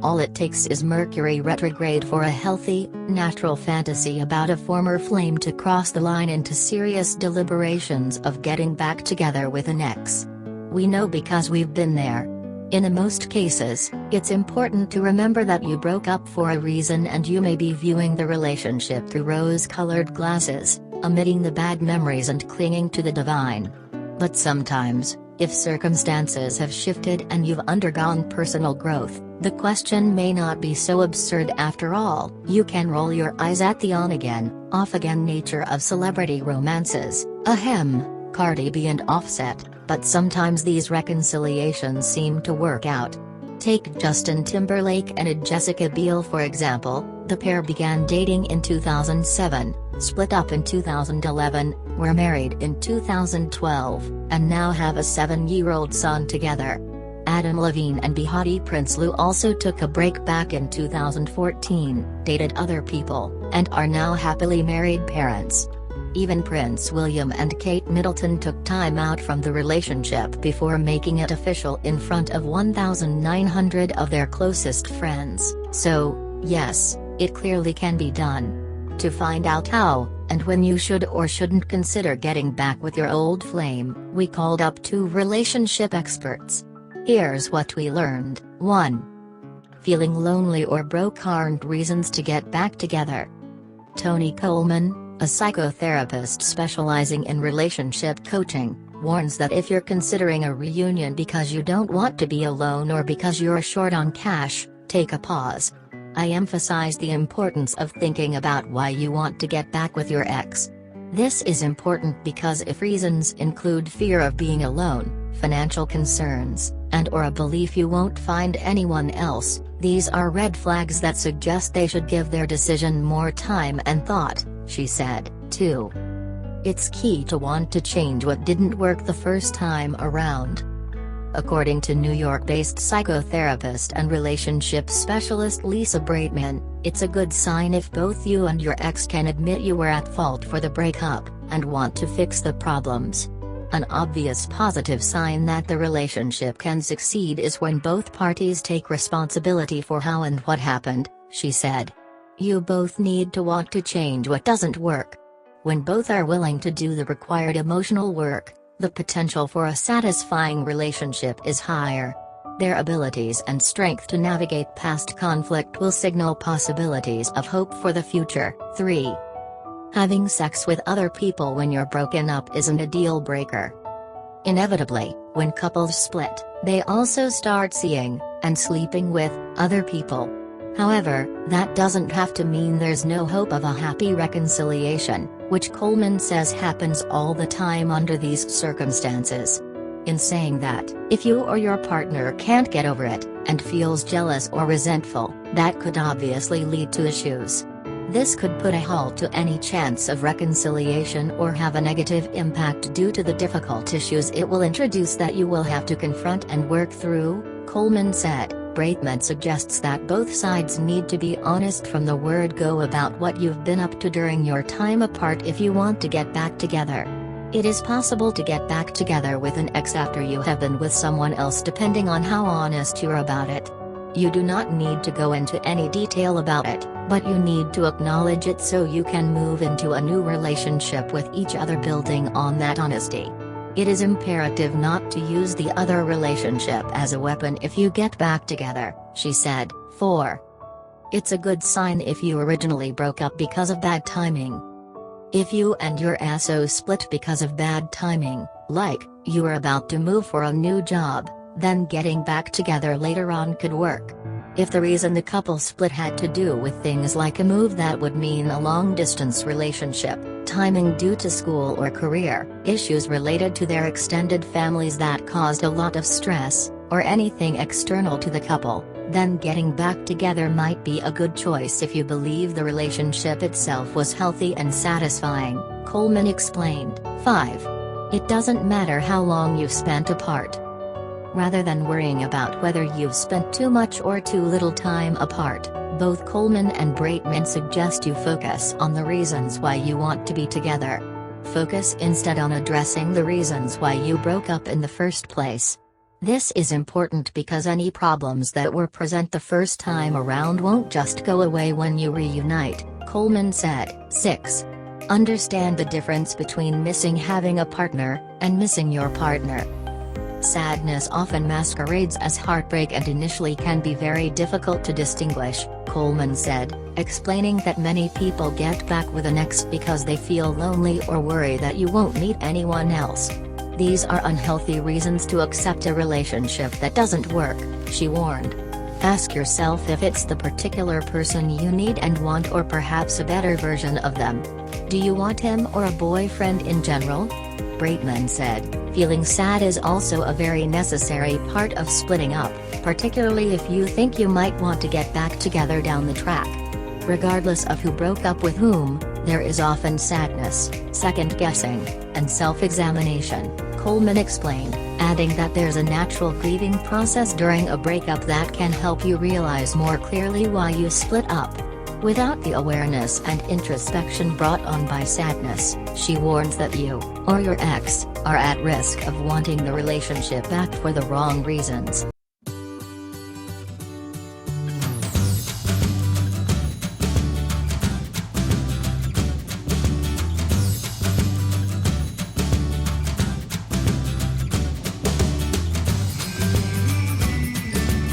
All it takes is Mercury retrograde for a healthy, natural fantasy about a former flame to cross the line into serious deliberations of getting back together with an ex. We know because we've been there. In most cases, it's important to remember that you broke up for a reason and you may be viewing the relationship through rose-colored glasses, omitting the bad memories and clinging to the divine. But sometimes, if circumstances have shifted and you've undergone personal growth, the question may not be so absurd after all. You can roll your eyes at the on-again, off-again nature of celebrity romances, ahem, Cardi B and Offset, but sometimes these reconciliations seem to work out. Take Justin Timberlake and Jessica Biel for example. The pair began dating in 2007, split up in 2011, were married in 2012, and now have a 7-year-old son together. Adam Levine and Behati Prinsloo also took a break back in 2014, dated other people, and are now happily married parents. Even Prince William and Kate Middleton took time out from the relationship before making it official in front of 1,900 of their closest friends. So, yes, it clearly can be done. To find out how, and when you should or shouldn't consider getting back with your old flame, we called up 2 relationship experts. Here's what we learned. 1. Feeling lonely or broke aren't reasons to get back together. Tony Coleman, a psychotherapist specializing in relationship coaching, warns that if you're considering a reunion because you don't want to be alone or because you're short on cash, take a pause. I emphasize the importance of thinking about why you want to get back with your ex. This is important because if reasons include fear of being alone, financial concerns, and/or a belief you won't find anyone else, these are red flags that suggest they should give their decision more time and thought, she said. 2. It's key to want to change what didn't work the first time around. According to New York-based psychotherapist and relationship specialist Lisa Braitman, it's a good sign if both you and your ex can admit you were at fault for the breakup, and want to fix the problems. An obvious positive sign that the relationship can succeed is when both parties take responsibility for how and what happened, she said. You both need to want to change what doesn't work. When both are willing to do the required emotional work, the potential for a satisfying relationship is higher. Their abilities and strength to navigate past conflict will signal possibilities of hope for the future. 3. Having sex with other people when you're broken up isn't a deal breaker. Inevitably, when couples split, they also start seeing, and sleeping with, other people. However, that doesn't have to mean there's no hope of a happy reconciliation, which Coleman says happens all the time under these circumstances. In saying that, if you or your partner can't get over it, and feels jealous or resentful, that could obviously lead to issues. This could put a halt to any chance of reconciliation or have a negative impact due to the difficult issues it will introduce that you will have to confront and work through, Coleman said. Braitman suggests that both sides need to be honest from the word go about what you've been up to during your time apart if you want to get back together. It is possible to get back together with an ex after you have been with someone else depending on how honest you're about it. You do not need to go into any detail about it, but you need to acknowledge it so you can move into a new relationship with each other building on that honesty. It is imperative not to use the other relationship as a weapon if you get back together, she said. 4. It's a good sign if you originally broke up because of bad timing. If you and your SO split because of bad timing, like, you were about to move for a new job, then getting back together later on could work. If the reason the couple split had to do with things like a move that would mean a long-distance relationship, timing due to school or career, issues related to their extended families that caused a lot of stress, or anything external to the couple, then getting back together might be a good choice if you believe the relationship itself was healthy and satisfying, Coleman explained. 5. It doesn't matter how long you've spent apart. Rather than worrying about whether you've spent too much or too little time apart, both Coleman and Braitman suggest you focus on the reasons why you want to be together. Focus instead on addressing the reasons why you broke up in the first place. This is important because any problems that were present the first time around won't just go away when you reunite, Coleman said. 6. Understand the difference between missing having a partner and missing your partner. Sadness often masquerades as heartbreak and initially can be very difficult to distinguish, Coleman said, explaining that many people get back with an ex because they feel lonely or worry that you won't meet anyone else. These are unhealthy reasons to accept a relationship that doesn't work, she warned. Ask yourself if it's the particular person you need and want, or perhaps a better version of them. Do you want him or a boyfriend in general? Braitman said, feeling sad is also a very necessary part of splitting up, particularly if you think you might want to get back together down the track. Regardless of who broke up with whom, there is often sadness, second-guessing, and self-examination, Coleman explained, adding that there's a natural grieving process during a breakup that can help you realize more clearly why you split up. Without the awareness and introspection brought on by sadness, she warns that you, or your ex, are at risk of wanting the relationship back for the wrong reasons.